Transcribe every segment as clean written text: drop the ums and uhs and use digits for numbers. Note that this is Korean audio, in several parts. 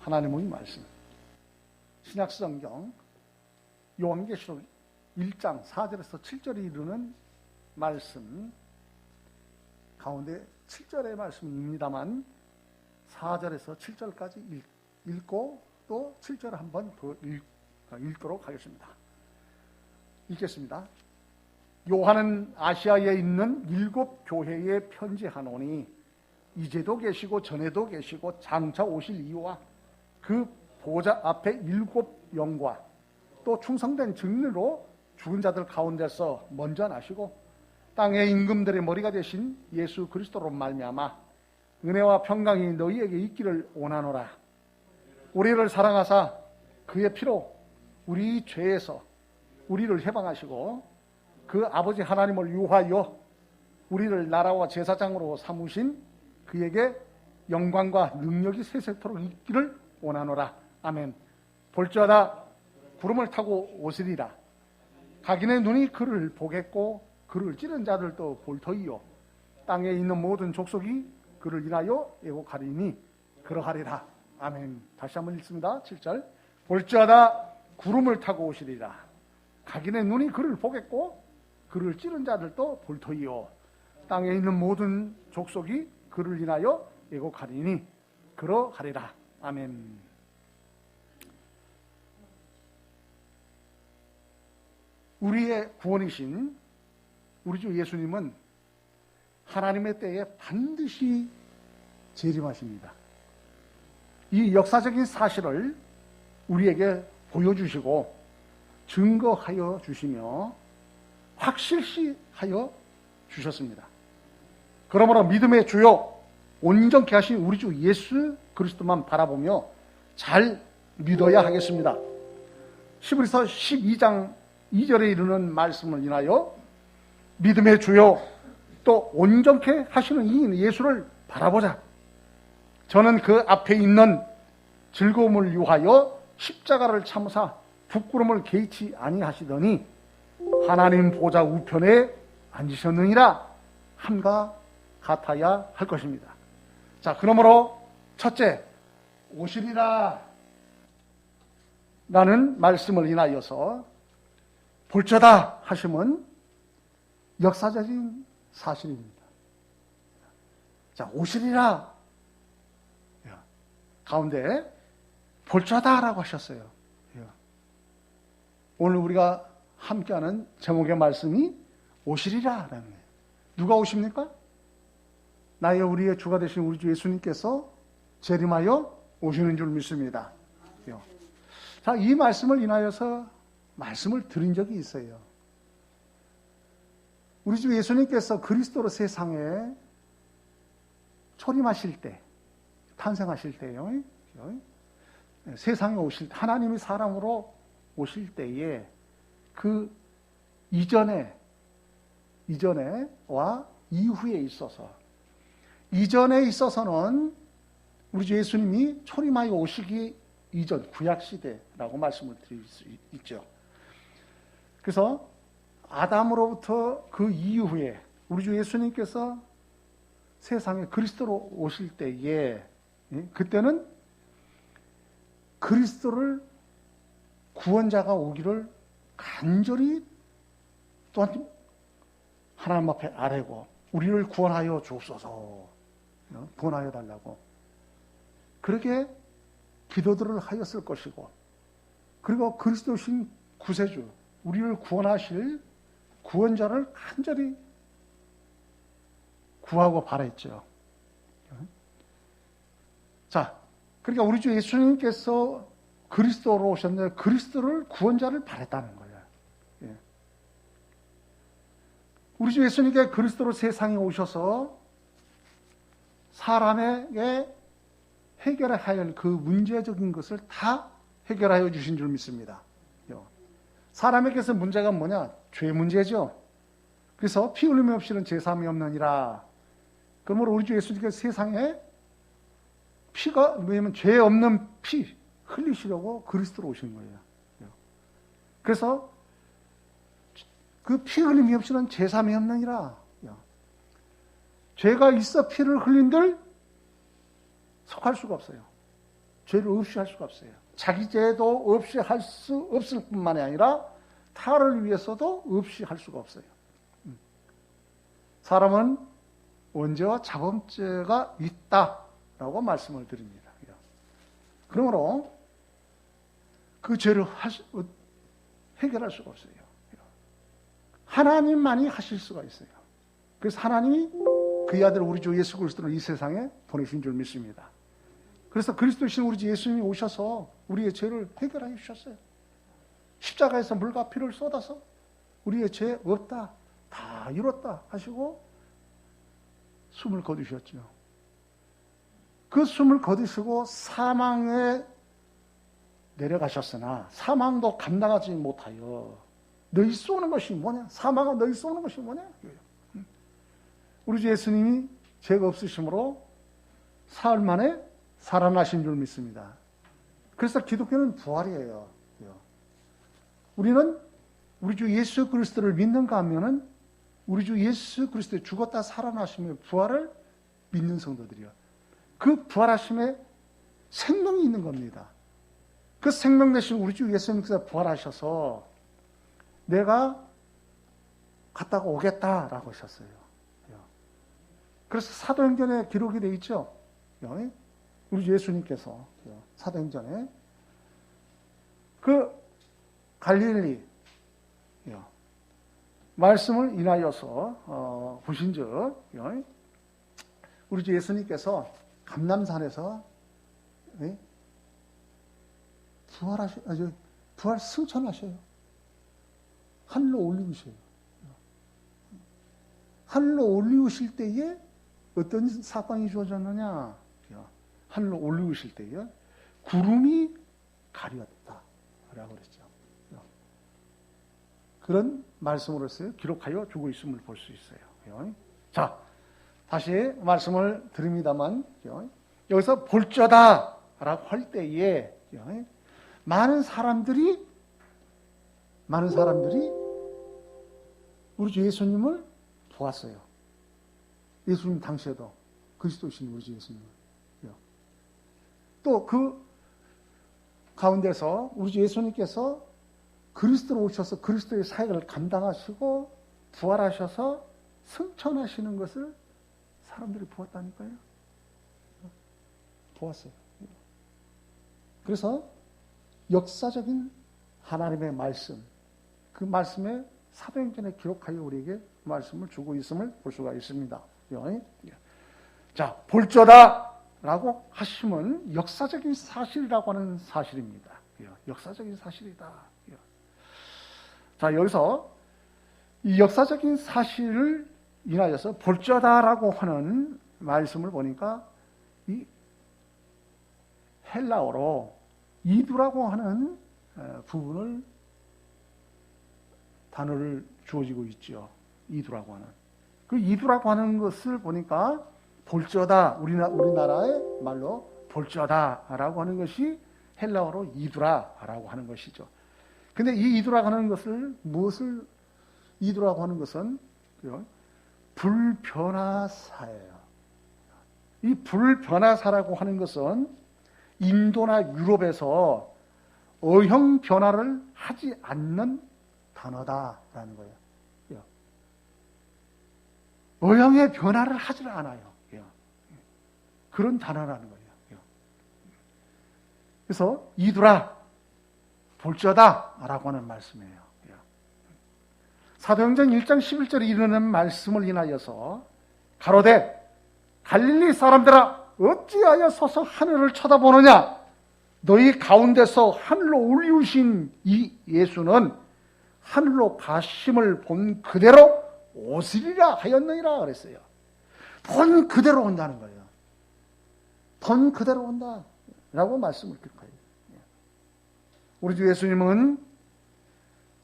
하나님의 말씀, 신약성경 요한계시록 1장 4절에서 7절에 이르는 말씀 가운데 7절의 말씀입니다만 4절에서 7절까지 읽고 또 7절 한번 더 읽도록 하겠습니다. 읽겠습니다. 요한은 아시아에 있는 7 교회에 편지하노니 이제도 계시고 전에도 계시고 장차 오실 이유와 그 보좌 앞에 7 영과 또 충성된 증인으로 죽은 자들 가운데서 먼저 나시고 땅의 임금들의 머리가 되신 예수 그리스도로 말미암아 은혜와 평강이 너희에게 있기를 원하노라. 우리를 사랑하사 그의 피로 우리 죄에서 우리를 해방하시고 그 아버지 하나님을 유하여 우리를 나라와 제사장으로 삼으신 그에게 영광과 능력이 세세토록 있기를 원하노라. 아멘. 볼지어다 구름을 타고 오시리라. 각인의 눈이 그를 보겠고 그를 찌른 자들도 볼 터이요 땅에 있는 모든 족속이 그를 인하여 애곡하리니 그러하리라. 아멘. 다시 한번 읽습니다. 7절. 볼지어다 구름을 타고 오시리라. 각인의 눈이 그를 보겠고 그를 찌른 자들도 볼 터이요 땅에 있는 모든 족속이 그를 인하여 애곡하리니 그러하리라. 아멘. 우리의 구원이신 우리 주 예수님은 하나님의 때에 반드시 재림하십니다. 이 역사적인 사실을 우리에게 보여주시고 증거하여 주시며 확실시하여 주셨습니다. 그러므로 믿음의 주요 온전케 하신 우리 주 예수 그리스도만 바라보며 잘 믿어야 하겠습니다. 히브리서 12장 2절에 이르는 말씀을 인하여 믿음의 주요 또 온전케 하시는 이 예수를 바라보자. 저는 그 앞에 있는 즐거움을 유하여 십자가를 참으사 부끄러움을 개의치 아니하시더니 하나님 보좌 우편에 앉으셨느니라 함과 같아야 할 것입니다. 자, 그러므로 첫째, 오시리라 라는 말씀을 인하여서 볼저다 하심은 역사적인 사실입니다. 자, 오시리라 가운데 볼저다라고 하셨어요. 오늘 우리가 함께하는 제목의 말씀이 오시리라라는 거예요. 누가 오십니까? 나의 우리의 주가 되신 우리 주 예수님께서 재림하여 오시는 줄 믿습니다. 자, 이 말씀을 인하여서 말씀을 드린 적이 있어요. 우리 주 예수님께서 그리스도로 세상에 초림하실 때, 탄생하실 때요. 세상에 오실 때, 하나님이 사람으로 오실 때에 그 이전에와 이후에 있어서, 이전에 있어서는 우리 주 예수님이 초림하여 오시기 이전 구약시대라고 말씀을 드릴 수 있죠. 그래서 아담으로부터 그 이후에 우리 주 예수님께서 세상에 그리스도로 오실 때에 그때는 그리스도를 구원자가 오기를 간절히 또한 하나님 앞에 아뢰고 우리를 구원하여 주옵소서, 구원하여 달라고 그렇게 기도들을 하였을 것이고, 그리고 그리스도신 구세주 우리를 구원하실 구원자를 간절히 구하고 바랬죠. 자, 그러니까 우리 주 예수님께서 그리스도로 오셨는데 그리스도를 구원자를 바랬다는 거예요. 우리 주 예수님께 그리스도로 세상에 오셔서 사람에게 해결해야 할 그 문제적인 것을 다 해결하여 주신 줄 믿습니다. 사람에게서 문제가 뭐냐? 죄 문제죠. 그래서 피 흘림 없이는 제사함이 없느니라. 그러므로 우리 주 예수님께서 세상에 피가, 왜냐면 죄 없는 피 흘리시려고 그리스도로 오신 거예요. 그래서 그 피 흘림이 없이는 제사함이 없느니라. 죄가 있어 피를 흘린들 속할 수가 없어요. 죄를 없이 할 수가 없어요. 자기 죄도 없이 할 수 없을 뿐만이 아니라 타를 위해서도 없이 할 수가 없어요. 사람은 언제와 자범죄가 있다라고 말씀을 드립니다. 그러므로 그 죄를 해결할 수가 없어요. 하나님만이 하실 수가 있어요. 그래서 하나님이 그의 아들 우리 주 예수 그리스도를 이 세상에 보내신 줄 믿습니다. 그래서 그리스도이신 우리 주 예수님이 오셔서 우리의 죄를 해결하여 주셨어요. 십자가에서 물과 피를 쏟아서 우리의 죄 없다, 다 이뤘다 하시고 숨을 거두셨죠. 그 숨을 거두시고 사망에 내려가셨으나 사망도 감당하지 못하여 너희 쏘는 것이 뭐냐? 사망아 너희 쏘는 것이 뭐냐? 우리 주 예수님이 죄가 없으심으로 사흘 만에 살아나신 줄 믿습니다. 그래서 기독교는 부활이에요. 우리는 우리 주 예수 그리스도를 믿는가 하면은 우리 주 예수 그리스도의 죽었다 살아나심의 부활을 믿는 성도들이요. 그 부활하심에 생명이 있는 겁니다. 그 생명 대신 우리 주 예수님께서 부활하셔서 내가 갔다가 오겠다라고 하셨어요. 그래서 사도행전에 기록이 되어 있죠. 우리 주 예수님께서 사도행전에 그 갈릴리 말씀을 인하여서 보신즉 우리 주 예수님께서 감람산에서 부활 승천하셔요. 하늘로 올리우셔요. 하늘로 올리우실 때에 어떤 사건이 주어졌느냐? 하늘로 올리우실 때에 구름이 가렸다라고 그랬죠. 그런 말씀으로서 기록하여 주고 있음을 볼 수 있어요. 자, 다시 말씀을 드립니다만 여기서 볼저다라고 할 때에 많은 사람들이 우리 주 예수님을 보았어요. 예수님 당시에도 그리스도이신 우리 주 예수님을. 또 그 가운데서 우리 주 예수님께서 그리스도로 오셔서 그리스도의 사역을 감당하시고 부활하셔서 승천하시는 것을 사람들이 보았다니까요. 보았어요. 그래서 역사적인 하나님의 말씀, 그 말씀에 사도행전에 기록하여 우리에게 말씀을 주고 있음을 볼 수가 있습니다. 자, 볼저다라고 하시면 역사적인 사실이라고 하는 사실입니다. 역사적인 사실이다. 자, 여기서 이 역사적인 사실을 인하여서 볼저다라고 하는 말씀을 보니까 이 헬라어로 이두라고 하는 부분을 단어를 주어지고 있죠. 이두라고 하는. 그 이두라고 하는 것을 보니까 볼저다, 우리나라의 말로 볼저다라고 하는 것이 헬라어로 이두라라고 하는 것이죠. 근데 이 이두라고 하는 것을 무엇을 이두라고 하는 것은 불변화사예요. 이 불변화사라고 하는 것은 인도나 유럽에서 어형 변화를 하지 않는 단어다라는 거예요. 어형의 변화를 하지 않아요. 그런 단어라는 거예요. 그래서 이두라, 볼저다라고 하는 말씀이에요. 사도행전 1장 11절에 이르는 말씀을 인하여서 가로되 갈릴리 사람들아 어찌하여 서서 하늘을 쳐다보느냐? 너희 가운데서 하늘로 올리우신 이 예수는 하늘로 가심을 본 그대로 오시리라 하였느니라 그랬어요. 본 그대로 온다는 거예요. 본 그대로 온다라고 말씀을 기록해요. 우리 주 예수님은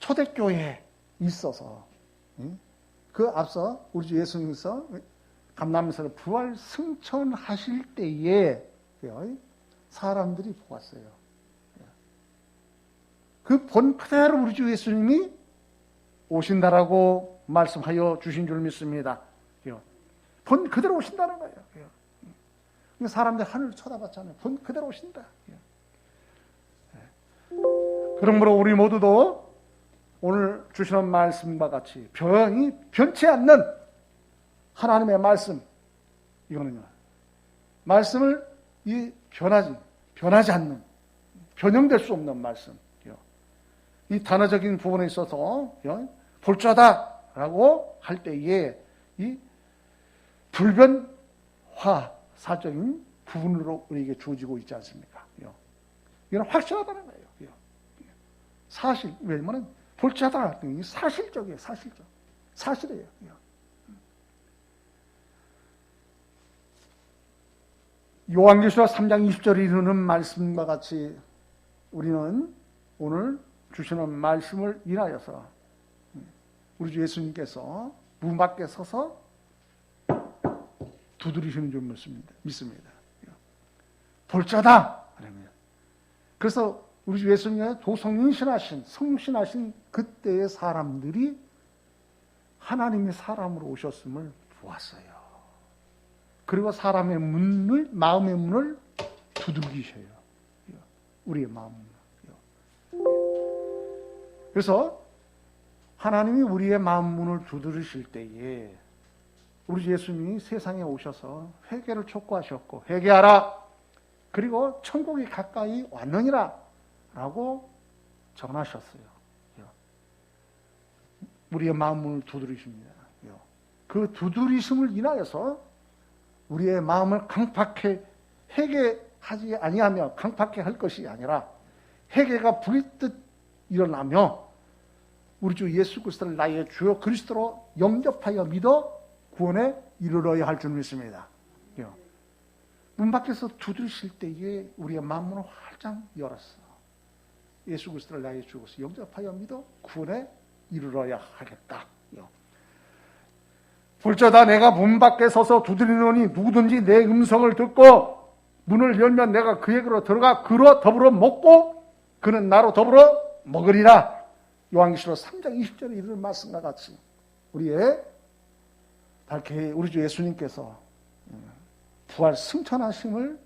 초대교회에 있어서 그 앞서 우리 주 예수님께서 감람산을 부활 승천하실 때에 사람들이 보았어요. 그 본 그대로 우리 주 예수님이 오신다라고 말씀하여 주신 줄 믿습니다. 본 그대로 오신다는 거예요. 사람들이 하늘을 쳐다봤잖아요. 본 그대로 오신다. 그러므로 우리 모두도 오늘 주시는 말씀과 같이 변치 않는 하나님의 말씀, 이거는요, 말씀을 변하지 않는, 변형될 수 없는 말씀, 이 단어적인 부분에 있어서 볼자다라고 할 때에 이 불변화사적인 부분으로 우리에게 주어지고 있지 않습니까? 이건 확실하다는 거예요. 사실, 왜냐면 볼자다, 사실적이에요. 사실이에요. 요한계시록 3장 20절에 이르는 말씀과 같이 우리는 오늘 주시는 말씀을 인하여서 우리 주 예수님께서 문 밖에 서서 두드리시는 줄 믿습니다. 볼자다. 그래서 우리 주 예수님의 성신하신 그때의 사람들이 하나님의 사람으로 오셨음을 보았어요. 그리고 사람의 마음의 문을 두들기셔요. 우리의 마음을. 그래서 하나님이 우리의 마음 문을 두드리실 때에 우리 예수님이 세상에 오셔서 회개를 촉구하셨고, 회개하라. 그리고 천국이 가까이 왔느니라 라고 전하셨어요. 우리의 마음 문을 두드리십니다. 그 두드리심을 인하여서 우리의 마음을 강팍해 회개하지 아니하며 강팍해 할 것이 아니라 회개가 불의뜻 일어나며 우리 주 예수 그리스도를 나의 주요 그리스도로 영접하여 믿어 구원에 이르러야 할 줄 믿습니다. 문 밖에서 두드리실 때에 우리의 마음문을 활짝 열었어. 예수 그리스도를 나의 주로 영접하여 믿어 구원에 이르러야 하겠다. 볼자다 내가 문 밖에 서서 두드리노니 누구든지 내 음성을 듣고 문을 열면 내가 그에게로 들어가 그로 더불어 먹고 그는 나로 더불어 먹으리라. 요한계시록 3장 20절에 이르는 말씀과 같이 우리 주 예수님께서 부활 승천하심을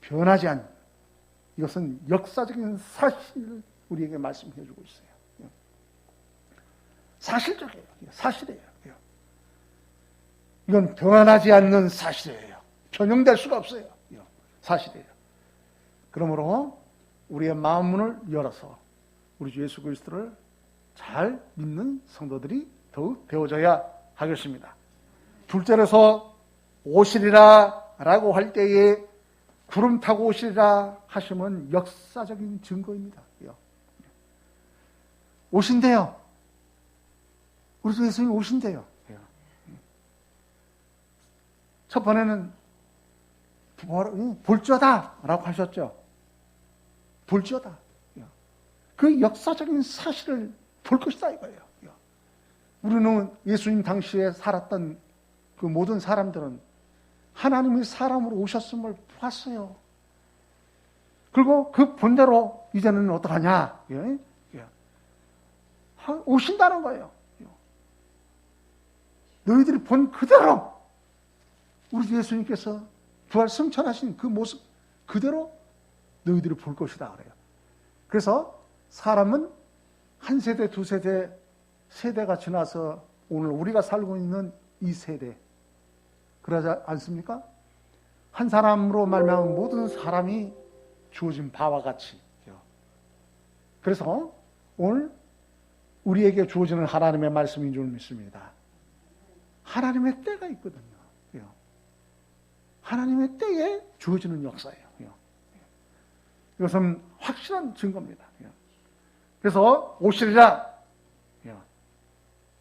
변하지 않는 이것은 역사적인 사실을 우리에게 말씀해 주고 있어요. 사실적이에요. 사실이에요. 이건 변하지 않는 사실이에요. 변형될 수가 없어요. 사실이에요. 그러므로 우리의 마음문을 열어서 우리 주 예수 그리스도를 잘 믿는 성도들이 더욱 되어져야 하겠습니다. 둘째로서 오시리라 라고 할 때에 구름 타고 오시리라 하시면 역사적인 증거입니다. 오신대요. 우리 주 예수님이 오신대요. 첫 번에는 볼자다 라고 하셨죠. 볼자다. 그 역사적인 사실을 볼 것이다 이거예요. 우리는 예수님 당시에 살았던 그 모든 사람들은 하나님이 사람으로 오셨음을 보았어요. 그리고 그 본대로 이제는 어떡하냐? 오신다는 거예요. 너희들이 본 그대로 우리 예수님께서 부활 승천하신 그 모습 그대로 너희들이 볼 것이다 그래요. 그래서 사람은 한 세대, 두 세대, 세대가 지나서 오늘 우리가 살고 있는 이 세대 그러지 않습니까? 한 사람으로 말미암아 모든 사람이 주어진 바와 같이. 그래서 오늘 우리에게 주어지는 하나님의 말씀인 줄 믿습니다. 하나님의 때가 있거든요. 하나님의 때에 주어지는 역사예요. 이것은 확실한 증거입니다. 그래서 오시리라.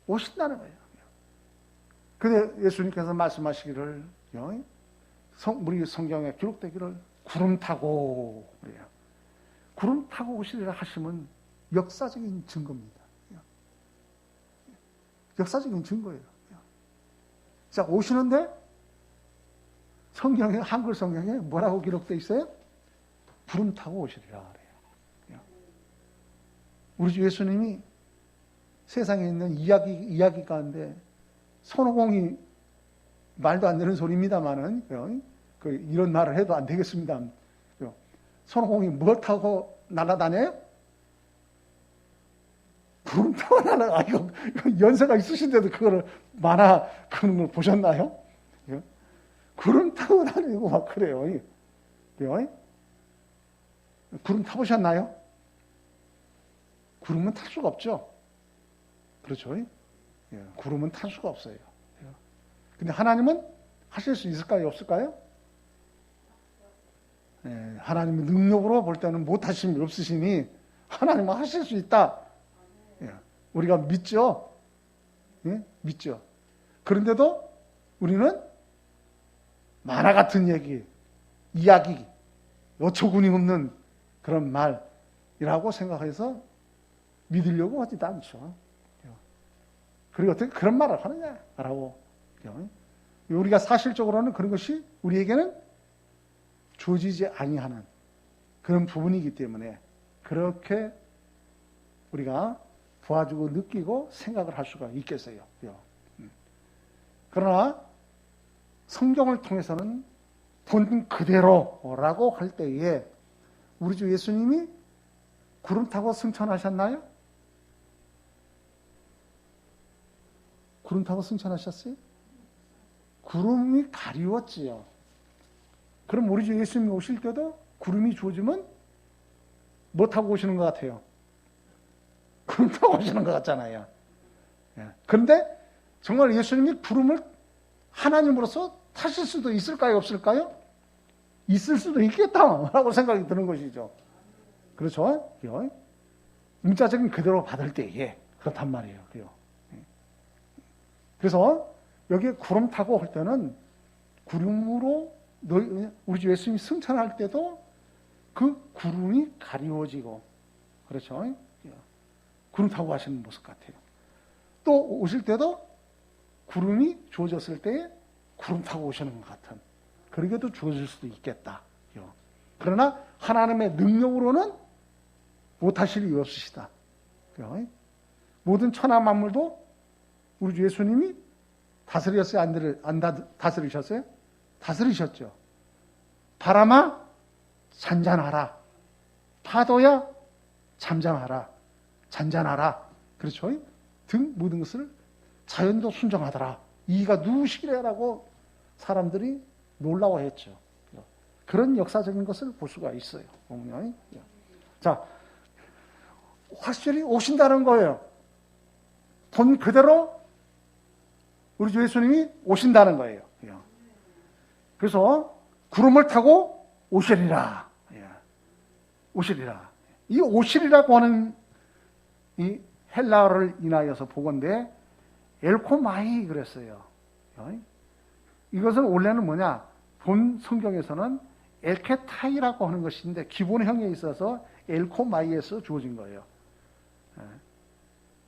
오신다는 거예요. 근데 예수님께서 말씀하시기를 우리 성경에 기록되기를 구름 타고 그래요. 구름 타고 오시리라 하시면 역사적인 증거입니다. 역사적인 증거예요. 자, 오시는데 성경에 한글 성경에 뭐라고 기록되어 있어요? 구름 타고 오시리라 그래요. 우리 주 예수님이 세상에 있는 이야기 가운데 손오공이 말도 안 되는 소리입니다만은 이런 말을 해도 안 되겠습니다. 손오공이 뭐 타고 날아다녀요? 구름 타고 날아가. 이거 연세가 있으신데도 그거를 만화 그런 걸 보셨나요? 구름 타고 다니고 막 그래요. 구름 타보셨나요? 구름은 탈 수가 없죠. 그렇죠? 구름은 탈 수가 없어요. 근데 하나님은 하실 수 있을까요? 없을까요? 하나님의 능력으로 볼 때는 못하심이 없으시니 하나님은 하실 수 있다. 우리가 믿죠? 믿죠. 그런데도 우리는 만화 같은 이야기, 어처구니 없는 그런 말이라고 생각해서 믿으려고 하지도 않죠. 그리고 어떻게 그런 말을 하느냐라고. 우리가 사실적으로는 그런 것이 우리에게는 주어지지 아니하는 그런 부분이기 때문에 그렇게 우리가 도와주고 느끼고 생각을 할 수가 있겠어요. 그러나 성경을 통해서는 본 그대로라고 할 때에 우리 주 예수님이 구름 타고 승천하셨나요? 구름 타고 승천하셨어요? 구름이 가리웠지요. 그럼 우리 주 예수님이 오실 때도 구름이 주어지면 뭐 타고 오시는 것 같아요? 구름 타고 오시는 것 같잖아요. 그런데 정말 예수님이 구름을 하나님으로서 타실 수도 있을까요? 없을까요? 있을 수도 있겠다라고 생각이 드는 것이죠. 그렇죠? 문자적인 그대로 받을 때에 그렇단 말이에요. 그래서 여기에 구름 타고 할 때는 구름으로 우리 주 예수님이 승천할 때도 그 구름이 가리워지고 그렇죠? 구름 타고 가시는 모습 같아요. 또 오실 때도 구름이 주어졌을 때 구름 타고 오시는 것 같은 그러게도 주어질 수도 있겠다. 그러나 하나님의 능력으로는 못하실 리 없으시다. 모든 천하 만물도 우리 주 예수님이 다스렸어요? 안 다스리셨어요? 다스리셨죠. 바람아 잔잔하라. 파도야 잠잠하라. 잔잔하라. 그렇죠? 등 모든 것을 자연도 순종하더라. 이가 누구시기래라고 사람들이 놀라워했죠. 그런 역사적인 것을 볼 수가 있어요. 자, 확실히 오신다는 거예요. 본 그대로 우리 주 예수님이 오신다는 거예요. 그래서 구름을 타고 오시리라. 오시리라. 이 오시리라고 하는 이 헬라어를 인하여서 보건대 엘코마이 그랬어요. 이것은 원래는 뭐냐? 본 성경에서는 엘케타이라고 하는 것인데 기본형에 있어서 엘코마이에서 주어진 거예요.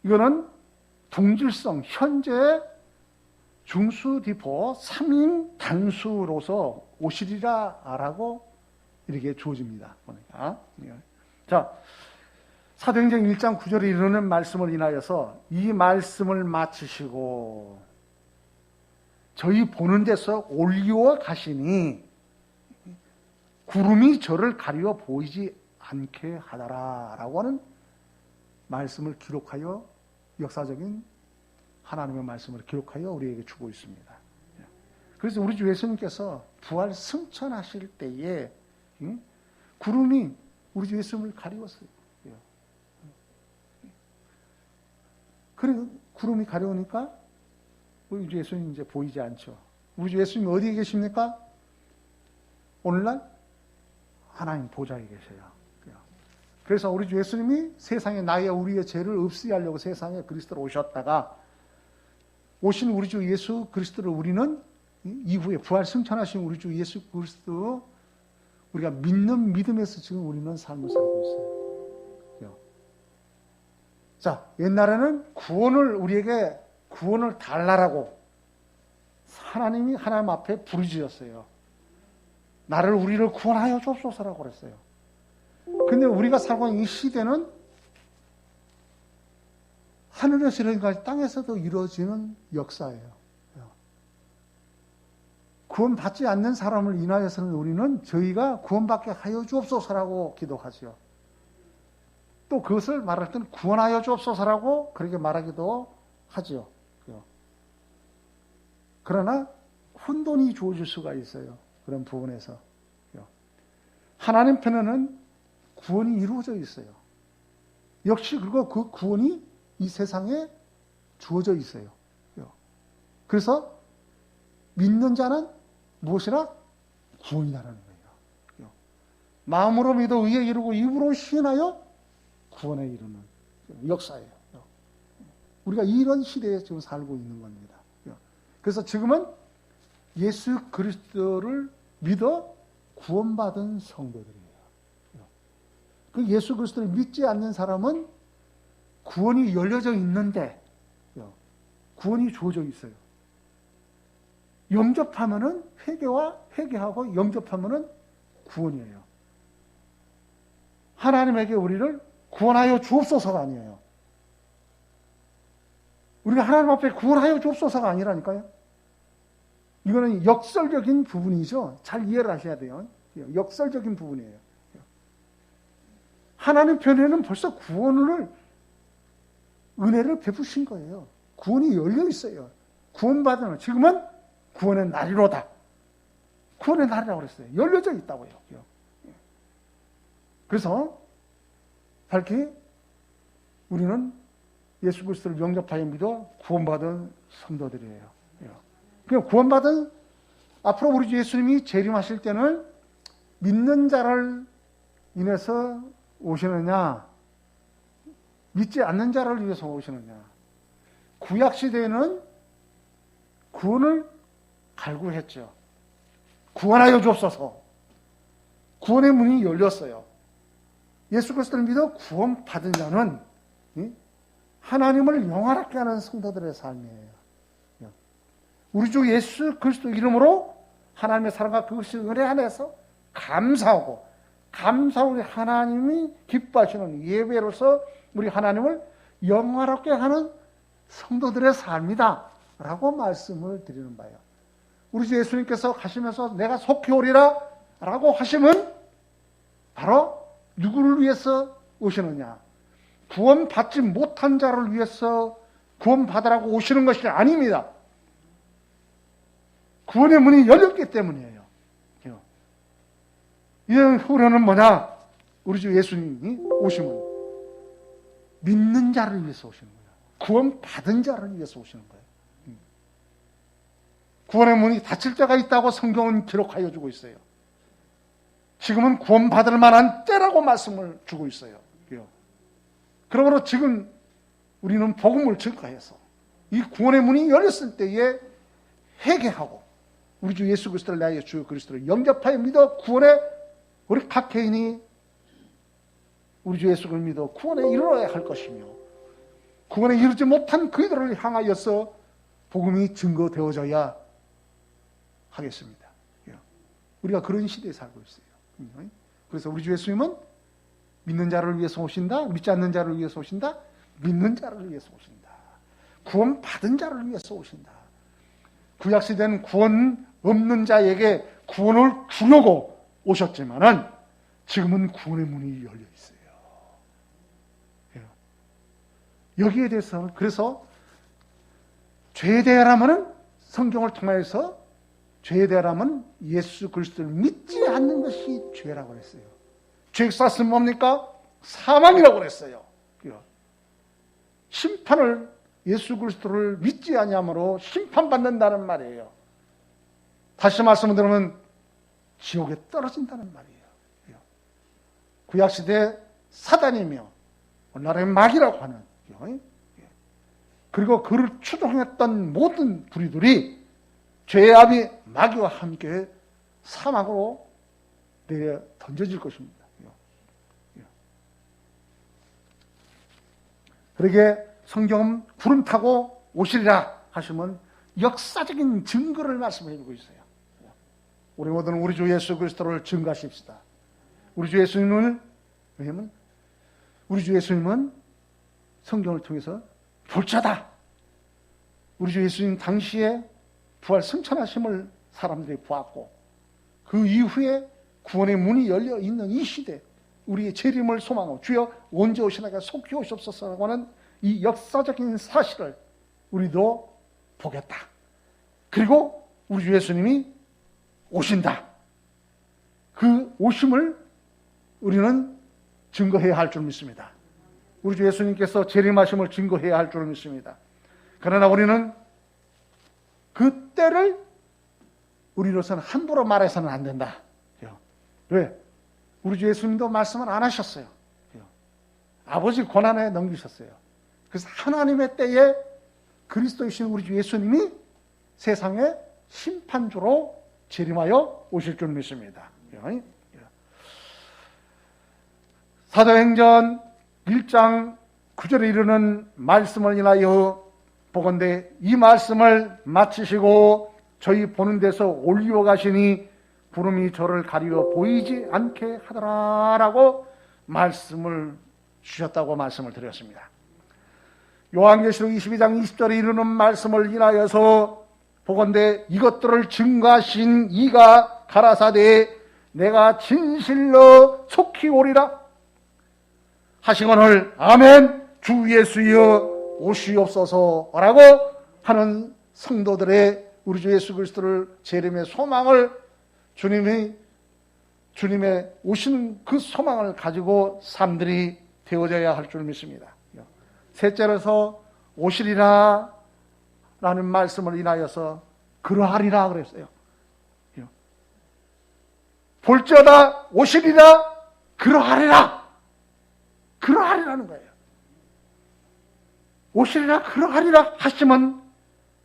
이거는 동질성, 현재 중수디포 3인 단수로서 오시리라라고 이렇게 주어집니다. 보니까. 자, 사도행전 1장 9절에 이르는 말씀을 인하여서 이 말씀을 마치시고 저희 보는 데서 올리워 가시니 구름이 저를 가리워 보이지 않게 하더라라고 하는 말씀을 기록하여 역사적인 하나님의 말씀을 기록하여 우리에게 주고 있습니다. 그래서 우리 주 예수님께서 부활 승천하실 때에 구름이 우리 주 예수님을 가리웠어요. 그리고 구름이 가려우니까 우리 주 예수님 이제 보이지 않죠. 우리 주 예수님 어디에 계십니까? 오늘날 하나님 보좌에 계세요. 그래서 우리 주 예수님이 세상에 나의 우리의 죄를 없이 하려고 세상에 그리스도로 오셨다가 오신 우리 주 예수 그리스도를 우리는 이후에 부활 승천하신 우리 주 예수 그리스도 우리가 믿는 믿음에서 지금 우리는 삶을 살고 있어요. 자, 옛날에는 우리에게 구원을 달라라고 하나님이 하나님 앞에 부르짖었어요. 우리를 구원하여 줍소서라고 그랬어요. 근데 우리가 살고 있는 이 시대는 하늘에서 이루어지는 땅에서도 이루어지는 역사예요. 구원받지 않는 사람을 인하여서는 우리는 저희가 구원받게 하여 주옵소서라고 기도하지요. 또 그것을 말할 때는 구원하여 주옵소서라고 그렇게 말하기도 하지요. 그러나 혼돈이 주어질 수가 있어요. 그런 부분에서. 하나님 편에는 구원이 이루어져 있어요. 역시 그리고 그 구원이 이 세상에 주어져 있어요. 그래서 믿는 자는 무엇이라? 구원이라는 거예요. 마음으로 믿어 의에 이르고 입으로 시인하여 구원에 이르는 역사예요. 우리가 이런 시대에 지금 살고 있는 겁니다. 그래서 지금은 예수 그리스도를 믿어 구원받은 성도들이에요. 그 예수 그리스도를 믿지 않는 사람은 구원이 열려져 있는데 구원이 주어져 있어요. 영접하면은 회개하고 영접하면은 구원이에요. 하나님에게 우리를 구원하여 주옵소서가 아니에요. 우리가 하나님 앞에 구원하여 주옵소서가 아니라니까요. 이거는 역설적인 부분이죠. 잘 이해를 하셔야 돼요. 역설적인 부분이에요. 하나님 편에는 벌써 구원을 은혜를 베푸신 거예요. 구원이 열려 있어요. 구원받은 지금은 구원의 날이로다. 구원의 날이라고 그랬어요. 열려져 있다고요. 그래서 밝히 우리는 예수 그리스도를 영접하여 믿어 구원받은 성도들이에요. 그냥 구원받은 앞으로 우리 주 예수님이 재림하실 때는 믿는 자를 인해서 오시느냐, 믿지 않는 자를 위해서 오시느냐. 구약 시대에는 구원을 갈구했죠. 구원하여 주옵소서. 구원의 문이 열렸어요. 예수 그리스도를 믿어 구원받은 자는 하나님을 영화롭게 하는 성도들의 삶이에요. 우리 주 예수 그리스도 이름으로 하나님의 사랑과 그것이 은혜 안에서 감사하고 하나님이 기뻐하시는 예배로서 우리 하나님을 영화롭게 하는 성도들의 삶이다 라고 말씀을 드리는 바예요. 우리 주 예수님께서 가시면서 내가 속히 오리라 라고 하시면 바로 누구를 위해서 오시느냐? 구원받지 못한 자를 위해서 구원받으라고 오시는 것이 아닙니다. 구원의 문이 열렸기 때문이에요. 이 후로는 뭐냐? 우리 주 예수님이 오시면 믿는 자를 위해서 오시는 거예요. 구원받은 자를 위해서 오시는 거예요. 구원의 문이 닫힐 때가 있다고 성경은 기록하여 주고 있어요. 지금은 구원받을 만한 때라고 말씀을 주고 있어요. 그러므로 지금 우리는 복음을 증거해서 이 구원의 문이 열렸을 때에 회개하고 우리 주 예수 그리스도를 나의 주 그리스도를 영접하여 믿어 구원에 우리 각 개인이 우리 주 예수를 믿어 구원에 이르러야 할 것이며 구원에 이르지 못한 그들을 향하여서 복음이 증거되어져야 하겠습니다. 우리가 그런 시대에 살고 있어요. 그래서 우리 주 예수님은 믿는 자를 위해서 오신다. 믿지 않는 자를 위해서 오신다. 믿는 자를 위해서 오신다. 구원 받은 자를 위해서 오신다. 구약시대는 구원 없는 자에게 구원을 주려고 오셨지만은 지금은 구원의 문이 열려 있어요. 여기에 대해서는 그래서 죄에 대하라면은 성경을 통해서 죄에 대하라면 예수 그리스도를 믿지 않는 것이 죄라고 했어요. 죄의 값은 뭡니까? 사망이라고 그랬어요. 심판을 예수 그리스도를 믿지 아니함으로 심판받는다는 말이에요. 다시 말씀을 드리면 지옥에 떨어진다는 말이에요. 구약시대 사단이며 오늘날의 마귀라고 하는 그리고 그를 추종했던 모든 부류들이 죄의 아비 마귀와 함께 사막으로 내려 던져질 것입니다. 그러게 성경은 구름 타고 오시리라 하시면 역사적인 증거를 말씀해 주고 있어요. 우리 모두는 우리 주 예수 그리스도를 증거하십시다. 우리 주 예수님을 왜냐하면 우리 주 예수님은 성경을 통해서 볼자다. 우리 주 예수님 당시에 부활 승천하심을 사람들이 보았고 그 이후에 구원의 문이 열려 있는 이 시대 우리의 재림을 소망하고 주여 언제 오시나가 속히 오시옵소서라고 하는 이 역사적인 사실을 우리도 보겠다. 그리고 우리 주 예수님이 오신다. 그 오심을 우리는 증거해야 할 줄 믿습니다. 우리 주 예수님께서 재림하심을 증거해야 할 줄 믿습니다. 그러나 우리는 그 때를 우리로서는 함부로 말해서는 안 된다. 왜? 우리 주 예수님도 말씀을 안 하셨어요. 아버지 권한에 넘기셨어요. 그래서 하나님의 때에 그리스도이신 우리 주 예수님이 세상의 심판주로 재림하여 오실 줄 믿습니다. 사도행전 1장 9절에 이르는 말씀을 인하여 보건대 이 말씀을 마치시고 저희 보는 데서 올리어 가시니 구름이 저를 가리워 보이지 않게 하더라라고 말씀을 주셨다고 말씀을 드렸습니다. 요한계시록 22장 20절에 이르는 말씀을 인하여서 보건대 이것들을 증거하신 이가 가라사대 내가 진실로 속히 오리라 하시거늘 아멘 주 예수여 오시옵소서라고 하는 성도들의 우리 주 예수 그리스도를 재림의 소망을 주님의 오시는 그 소망을 가지고 삶들이 되어져야 할 줄 믿습니다. 셋째로서 오시리라 라는 말씀을 인하여서 그러하리라 그랬어요. 볼지어다 오시리라 그러하리라 그러하리라는 거예요. 오시리라 그러하리라 하시면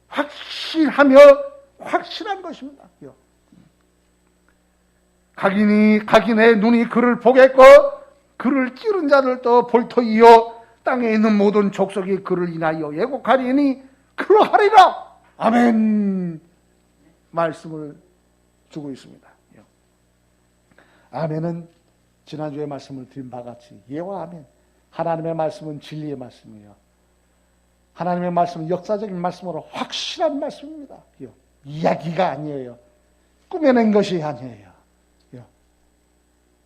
확실하며 확실한 것입니다. 각인의 눈이 그를 보겠고 그를 찌른 자들도 볼터이요 땅에 있는 모든 족속이 그를 인하여 예곡하리니 그러하리라 아멘 말씀을 주고 있습니다. 아멘은 지난주에 말씀을 드린 바와 같이 예와 아멘 하나님의 말씀은 진리의 말씀이에요. 하나님의 말씀은 역사적인 말씀으로 확실한 말씀입니다. 이야기가 아니에요. 꾸며낸 것이 아니에요.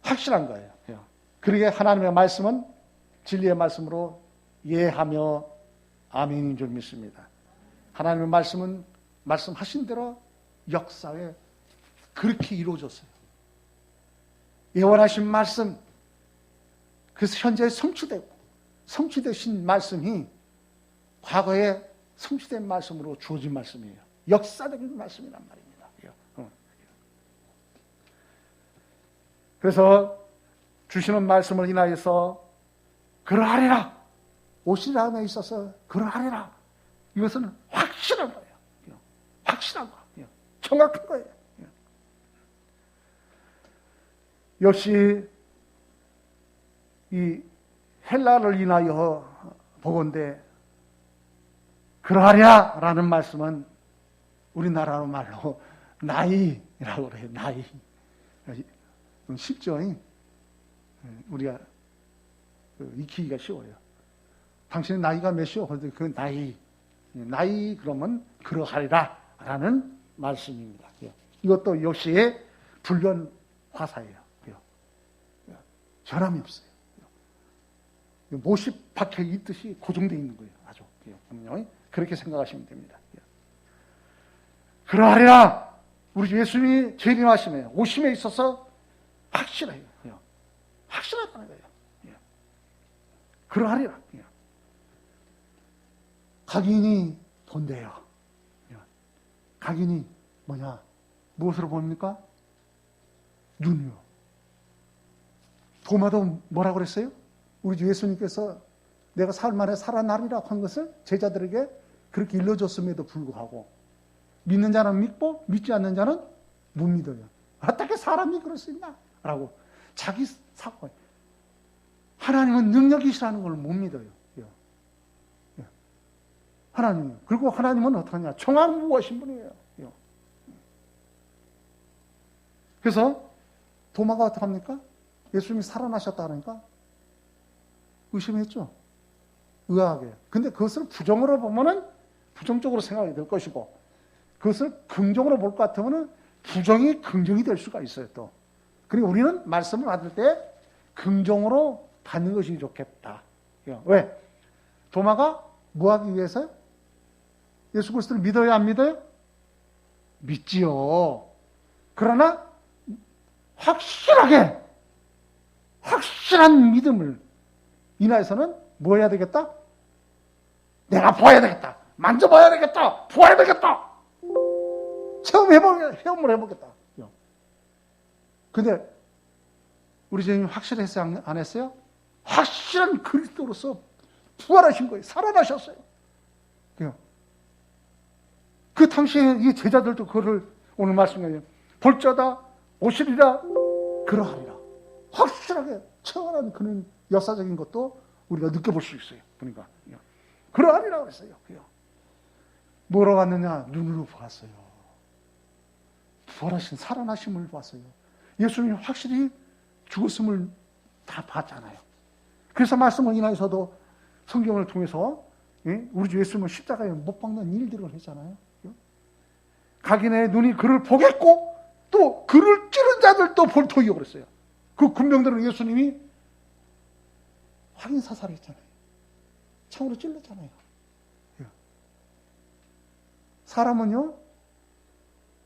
확실한 거예요. 그러게 하나님의 말씀은 진리의 말씀으로 예하며 아멘인 줄 믿습니다. 하나님의 말씀은 말씀하신 대로 역사에 그렇게 이루어졌어요. 예언하신 말씀, 그래서 현재 성취되신 말씀이 과거에 성취된 말씀으로 주어진 말씀이에요. 역사적인 말씀이란 말입니다. 그래서 주시는 말씀을 인하여서 그러하리라 오시라에 있어서 그러하리라 이것은 확실한 거예요. 확실한 거예요. 정확한 거예요. 역시 이 헬라를 인하여 보건대 그러하랴 라는 말씀은 우리나라 말로 나이라고 그래요. 나이. 쉽죠? 우리가 익히기가 쉬워요. 당신의 나이가 몇이요? 그 나이 그러면 그러하리라 라는 말씀입니다. 이것도 역시 불변 화사예요. 변함이 없어요. 못이 박혀 있듯이 고정되어 있는 거예요. 아주 그렇게 생각하시면 됩니다. 그러하리라 우리 예수님이 재림하심에 오심에 있어서 확실해요. 확실하다는 거예요. 그러하리라. 각인이 돈대요. 각인이 뭐냐? 무엇으로 봅니까? 눈이요. 도마도 뭐라고 그랬어요? 우리 주 예수님께서 내가 사흘 만에 살아나리라고 한 것을 제자들에게 그렇게 일러줬음에도 불구하고 믿는 자는 믿고 믿지 않는 자는 못 믿어요. 어떻게 사람이 그럴 수 있나? 라고 자기 사고. 하나님은 능력이시라는 걸 못 믿어요. 하나님. 그리고 하나님은 어떡하냐? 청왕무하신 분이에요. 그래서 도마가 어떡합니까? 예수님이 살아나셨다 하니까 의심했죠. 의아하게. 근데 그것을 부정으로 보면은 부정적으로 생각이 될 것이고 그것을 긍정으로 볼 것 같으면 부정이 긍정이 될 수가 있어요, 또. 그리고 우리는 말씀을 받을 때 긍정으로 받는 것이 좋겠다. 왜? 도마가 뭐 하기 위해서요? 예수 그리스도를 믿어요, 안 믿어요? 믿지요. 그러나 확실한 믿음을 인하여서는 뭐 해야 되겠다? 내가 보아야 되겠다. 만져봐야 되겠다. 보아야 되겠다. 체험을 해보겠다. 근데 우리 주님이 확실했어요? 안 했어요? 확실한 그리스도로서 부활하신 거예요. 살아나셨어요. 그 당시에 이 제자들도 그거를 오늘 말씀하세요. 볼자다 오시리라 그러하리라. 확실하게 체험한 그런 역사적인 것도 우리가 느껴볼 수 있어요. 보니까 그러하리라 그랬어요. 뭐로 왔느냐? 눈으로 봤어요. 부활하신 살아나심을 봤어요. 예수님이 확실히 죽었음을 다 봤잖아요. 그래서 말씀을 인하여서도 성경을 통해서 우리 주 예수님은 십자가에 못 박는 일들을 했잖아요. 각인의 눈이 그를 보겠고 또 그를 찌른 자들도 볼터이요 그랬어요. 그 군병들은 예수님이 확인 사살했잖아요. 창으로 찔렀잖아요. 사람은요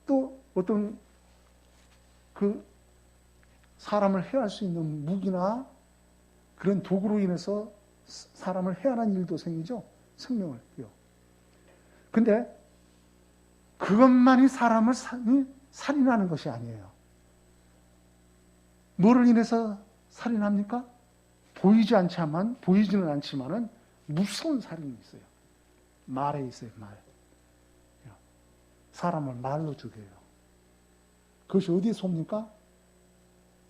또 어떤 그 사람을 해할 수 있는 무기나 그런 도구로 인해서 사람을 해하는 일도 생기죠. 생명을요. 근데 그것만이 사람을 살인하는 것이 아니에요. 뭐를 인해서 살인합니까? 보이지는 않지만은 무서운 살인이 있어요. 말에 있어요, 말. 사람을 말로 죽여요. 그것이 어디에서 옵니까?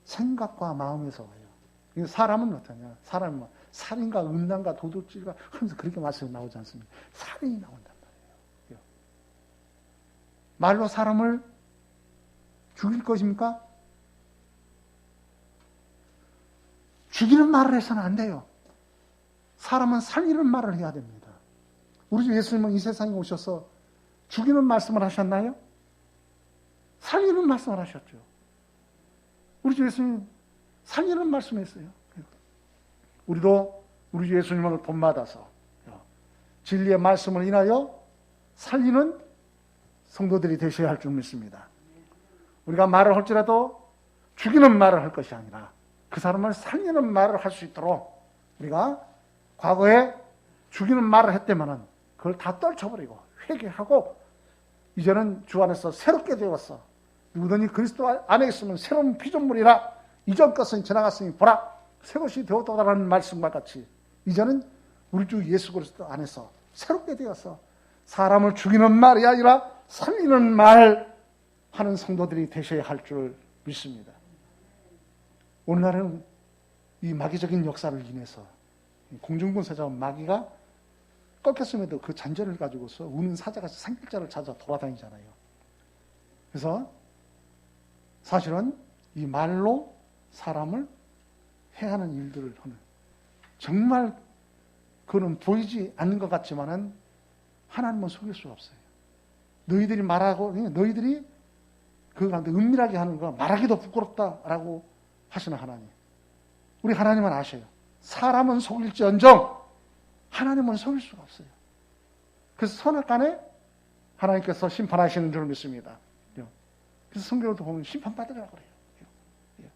생각과 마음에서 와요. 사람은 어떠냐? 사람은 살인과 음란과 도둑질과 하면서 그렇게 말씀이 나오지 않습니까? 살인이 나온단 말이에요. 말로 사람을 죽일 것입니까? 죽이는 말을 해서는 안 돼요. 사람은 살리는 말을 해야 됩니다. 우리 주 예수님은 이 세상에 오셔서 죽이는 말씀을 하셨나요? 살리는 말씀을 하셨죠. 우리 주 예수님 살리는 말씀을 했어요. 우리도 우리 주 예수님을 본받아서 진리의 말씀을 인하여 살리는 성도들이 되셔야 할 줄 믿습니다. 우리가 말을 할지라도 죽이는 말을 할 것이 아니라 그 사람을 살리는 말을 할 수 있도록 우리가 과거에 죽이는 말을 했다면은 그걸 다 떨쳐버리고 회개하고 이제는 주 안에서 새롭게 되었어. 누구든지 그리스도 안에 있으면 새로운 피조물이라 이전 것은 지나갔으니 보라 새 것이 되었다라는 말씀과 같이 이제는 우리 주 예수 그리스도 안에서 새롭게 되어서 사람을 죽이는 말이 아니라 살리는 말 하는 성도들이 되셔야 할 줄 믿습니다. 오늘날은 이 마귀적인 역사를 인해서 공중분쇄자 마귀가 꺾였음에도 그 잔재를 가지고서 우는 사자같이 생길자를 찾아 돌아다니잖아요. 그래서 사실은 이 말로 사람을 해하는 일들을 하는 정말 그는 보이지 않는 것 같지만은 하나님은 속일 수 없어요. 너희들이 말하고 너희들이 그거한테 은밀하게 하는 거 말하기도 부끄럽다라고 하시는 하나님. 우리 하나님은 아셔요. 사람은 속일지언정 하나님은 속일 수가 없어요. 그래서 선악간에 하나님께서 심판하시는 줄 믿습니다. 그래서 성경도 보면 심판받으라고 그래요.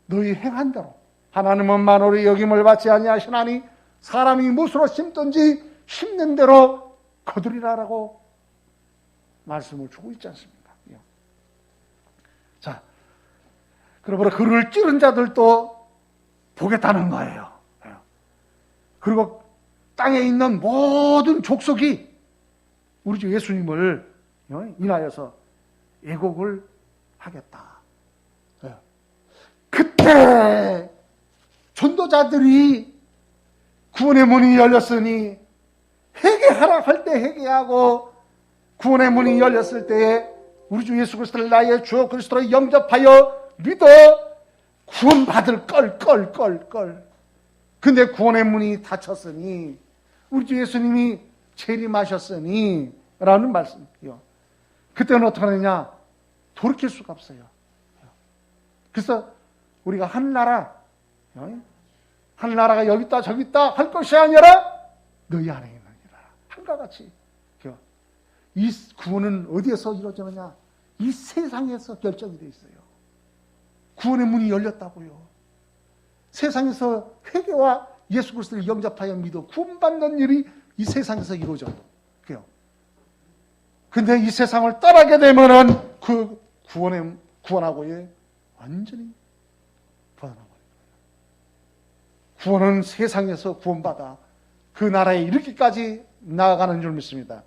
너희 행한 대로 하나님은 만월의 여김을 받지 아니하시나니 사람이 무엇으로 심든지 심는 대로 거두리라라고 말씀을 주고 있지 않습니까? 자, 그러므로 그를 찌른 자들도 보겠다는 거예요. 그리고 땅에 있는 모든 족속이 우리 주 예수님을 인하여서 애곡을 하겠다. 그때 전도자들이 구원의 문이 열렸으니 회개하라 할 때 회개하고 구원의 문이 열렸을 때에 우리 주 예수 그리스도를 나의 주 그리스도로 영접하여 믿어 구원받을 걸. 근데 구원의 문이 닫혔으니 우리 주 예수님이 재림하셨으니 라는 말씀이요. 그때는 어떻게 하느냐? 돌이킬 수가 없어요. 그래서 우리가 하늘나라가 여기 있다 저기 있다 할 것이 아니라 너희 안에 있느니라. 한과 같이 이 구원은 어디에서 이루어지느냐? 이 세상에서 결정이 되어 있어요. 구원의 문이 열렸다고요. 세상에서 회개와 예수 그리스도를 영접하여 믿어 구원받는 일이 이 세상에서 이루어져요. 근데 이 세상을 떠나게 되면은 그 구원하고의 완전히 벗어나버려요. 구원은 세상에서 구원받아 그 나라에 이르기까지 나아가는 줄 믿습니다.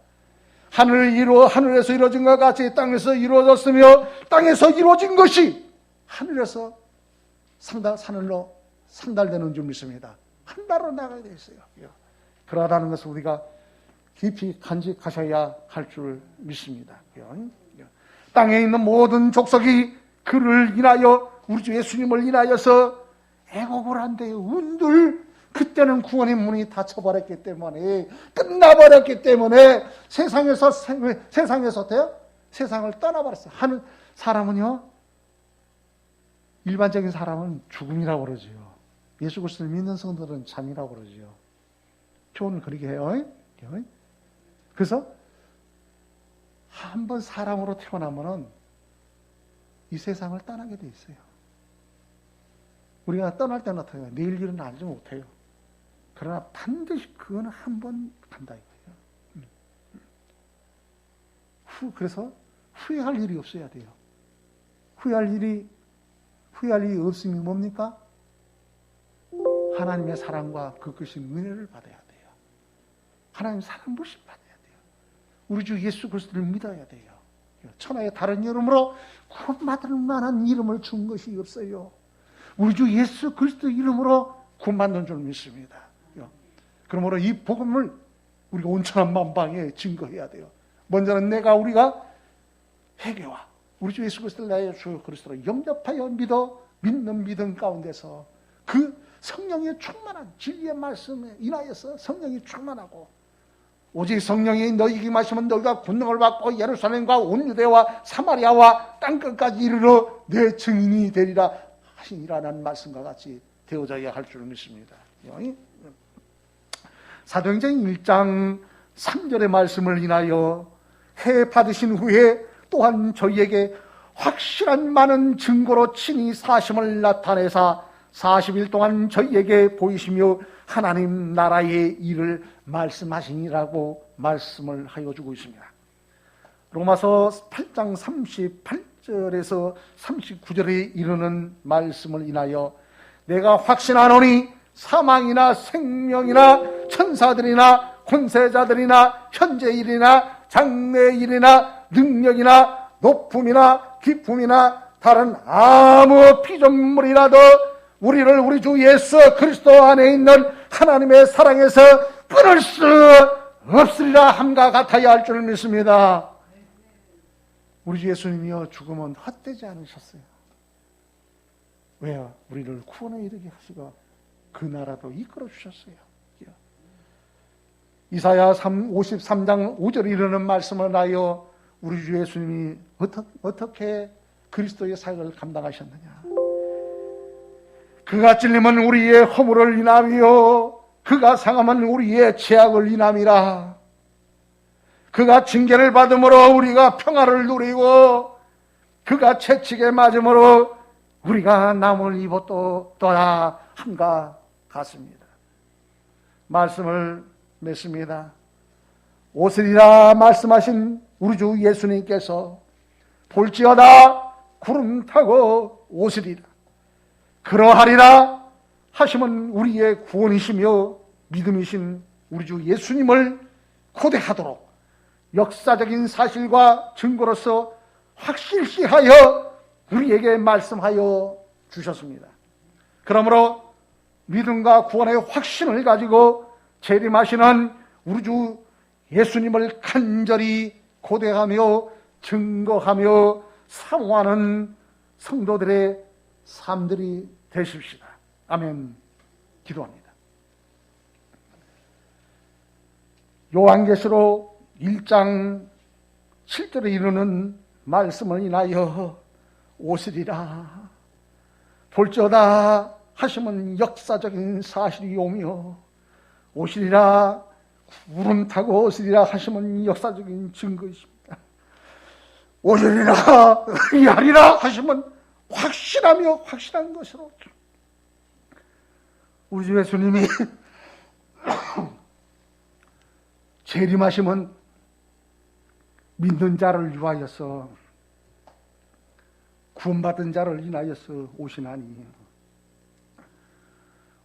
하늘에서 이루어진 것 같이 땅에서 이루어졌으며 땅에서 이루어진 것이 하늘에서 하늘로 상달되는 줄 믿습니다. 한 나라로 나가야 되어 있어요. 그러하다는 것을 우리가 깊이 간직하셔야 할 줄 믿습니다. 땅에 있는 모든 족속이 그를 인하여 우리 주 예수님을 인하여서 애곡을 한대요. 운들 그때는 구원의 문이 닫혀버렸기 때문에 끝나버렸기 때문에 세상에서 돼요? 세상을 떠나버렸어요. 하는 사람은요, 일반적인 사람은 죽음이라고 그러지요. 예수 그리스도를 믿는 성도들은 잠이라고 그러지요. 교훈을 그렇게 해요. 그래서 한번 사람으로 태어나면은 이 세상을 떠나게 돼 있어요. 우리가 떠날 때는 어떻게 해요? 내일 일은 알지 못해요. 그러나 반드시 그거는 한번 간다 이거예요. 그래서 후회할 일이 없어야 돼요. 후회할 일이 없음이 뭡니까? 하나님의 사랑과 그 끝인 은혜를 받아야 돼요. 하나님 사랑 부심 받아야 돼요. 우리 주 예수 그리스도를 믿어야 돼요. 천하의 다른 이름으로 구원받을 만한 이름을 준 것이 없어요. 우리 주 예수 그리스도 이름으로 구원받는 줄 믿습니다. 그러므로 이 복음을 우리가 온천한 만방에 증거해야 돼요. 먼저는 우리가 회개와 우리 주 예수 그리스도를 나의 주 그리스도로 영접하여 믿는 믿음 가운데서 그 성령의 충만한 진리의 말씀에 인하여서 성령이 충만하고 오직 성령이 너희에게 마시면 너희가 권능을 받고 예루살렘과 온 유대와 사마리아와 땅끝까지 이르러 내 증인이 되리라 하시니라는 말씀과 같이 되어져야 할 줄 믿습니다. 사도행전 1장 3절의 말씀을 인하여 해 받으신 후에 또한 저희에게 확실한 많은 증거로 친히 사심을 나타내사 40일 동안 저희에게 보이시며 하나님 나라의 일을 말씀하시니라고 말씀을 하여 주고 있습니다. 로마서 8장 38절에서 39절에 이르는 말씀을 인하여 내가 확신하노니 사망이나 생명이나 천사들이나 권세자들이나 현재일이나 장래일이나 능력이나 높음이나 깊음이나 다른 아무 피조물이라도 우리를 우리 주 예수 그리스도 안에 있는 하나님의 사랑에서 끊을 수 없으리라 함과 같아야 할 줄 믿습니다. 우리 주 예수님이여 죽음은 헛되지 않으셨어요. 왜요? 우리를 구원에 이르게 하시고 그 나라로 이끌어 주셨어요. 이사야 53장 5절에 이르는 말씀을 하여 우리 주 예수님이 어떻게 그리스도의 사역을 감당하셨느냐. 그가 찔림은 우리의 허물을 인함이요 그가 상함은 우리의 죄악을 인함이라. 그가 징계를 받음으로 우리가 평화를 누리고 그가 채찍에 맞음으로 우리가 남을 입었도다 함과 같습니다. 말씀을 맺습니다. 오시리라 말씀하신 우리 주 예수님께서 볼지어다 구름 타고 오시리라. 그러하리라 하심은 우리의 구원이시며 믿음이신 우리 주 예수님을 고대하도록 역사적인 사실과 증거로서 확실시하여 우리에게 말씀하여 주셨습니다. 그러므로 믿음과 구원의 확신을 가지고 재림하시는 우리 주 예수님을 간절히 고대하며 증거하며 사모하는 성도들의 삶들이 되십시다. 아멘. 기도합니다. 요한계시록 1장 7절에 이르는 말씀을 인하여 오시리라. 볼지어다 하시면 역사적인 사실이 오며, 오시리라, 구름 타고 오시리라 하시면 역사적인 증거이십니다. 오시리라, 의하리라 하시면 확실하며 확실한 것으로, 우리 주 예수님이 재림하시면 믿는 자를 위하여서, 구원받은 자를 인하여서 오시나니,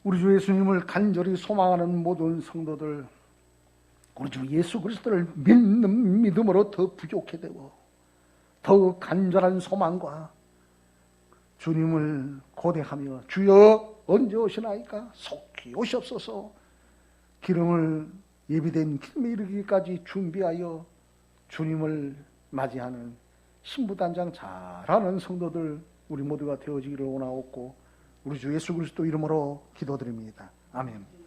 우리 주 예수님을 간절히 소망하는 모든 성도들, 우리 주 예수 그리스도를 믿는 믿음으로 더 부족해 되고 더욱 간절한 소망과 주님을 고대하며 주여 언제 오시나이까 속히 오시옵소서, 기름을 예비된 기름에 이르기까지 준비하여 주님을 맞이하는 신부단장 잘하는 성도들 우리 모두가 되어지기를 원하옵고 우리 주 예수 그리스도 이름으로 기도드립니다. 아멘.